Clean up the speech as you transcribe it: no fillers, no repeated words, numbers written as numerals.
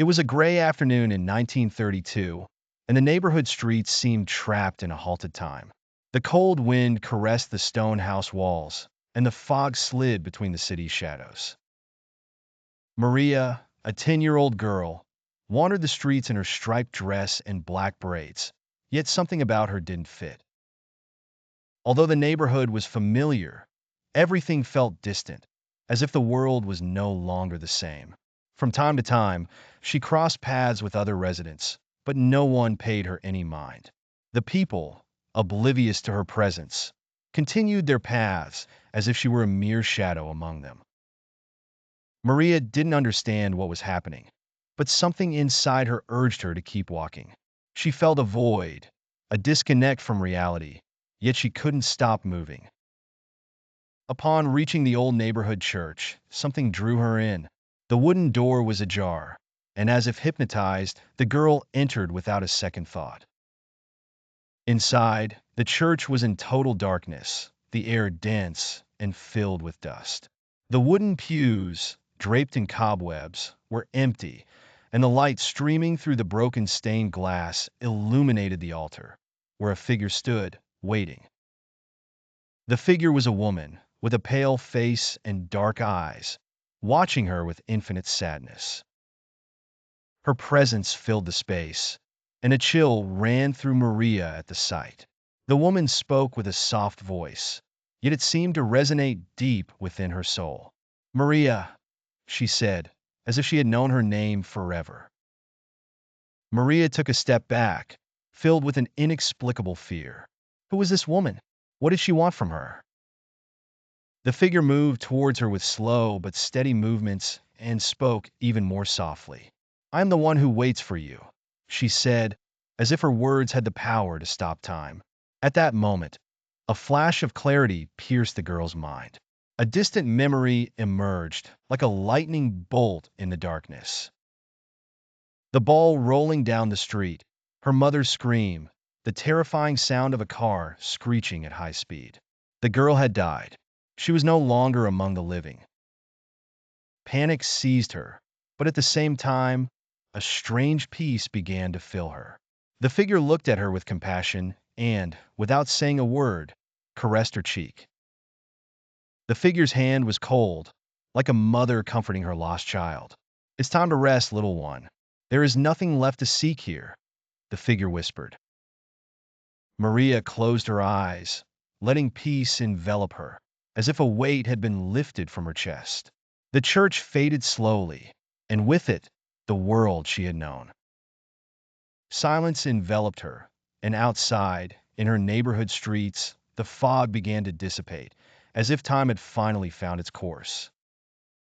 It was a gray afternoon in 1932, and the neighborhood streets seemed trapped in a halted time. The cold wind caressed the stone house walls, and the fog slid between the city's shadows. Maria, a 10-year-old girl, wandered the streets in her striped dress and black braids, yet something about her didn't fit. Although the neighborhood was familiar, everything felt distant, as if the world was no longer the same. From time to time, she crossed paths with other residents, but no one paid her any mind. The people, oblivious to her presence, continued their paths as if she were a mere shadow among them. Maria didn't understand what was happening, but something inside her urged her to keep walking. She felt a void, a disconnect from reality, yet she couldn't stop moving. Upon reaching the old neighborhood church, something drew her in. The wooden door was ajar, and as if hypnotized, the girl entered without a second thought. Inside, the church was in total darkness, the air dense and filled with dust. The wooden pews, draped in cobwebs, were empty, and the light streaming through the broken stained glass illuminated the altar, where a figure stood, waiting. The figure was a woman, with a pale face and dark eyes, watching her with infinite sadness. Her presence filled the space, and a chill ran through Maria at the sight. The woman spoke with a soft voice, yet it seemed to resonate deep within her soul. "Maria," she said, as if she had known her name forever. Maria took a step back, filled with an inexplicable fear. Who was this woman? What did she want from her? The figure moved towards her with slow but steady movements and spoke even more softly. "I am the one who waits for you," she said, as if her words had the power to stop time. At that moment, a flash of clarity pierced the girl's mind. A distant memory emerged, like a lightning bolt in the darkness. The ball rolling down the street, her mother's scream, the terrifying sound of a car screeching at high speed. The girl had died. She was no longer among the living. Panic seized her, but at the same time, a strange peace began to fill her. The figure looked at her with compassion and, without saying a word, caressed her cheek. The figure's hand was cold, like a mother comforting her lost child. "It's time to rest, little one. There is nothing left to seek here," the figure whispered. Maria closed her eyes, letting peace envelop her, as if a weight had been lifted from her chest. The church faded slowly, and with it, the world she had known. Silence enveloped her, and outside, in her neighborhood streets, the fog began to dissipate, as if time had finally found its course.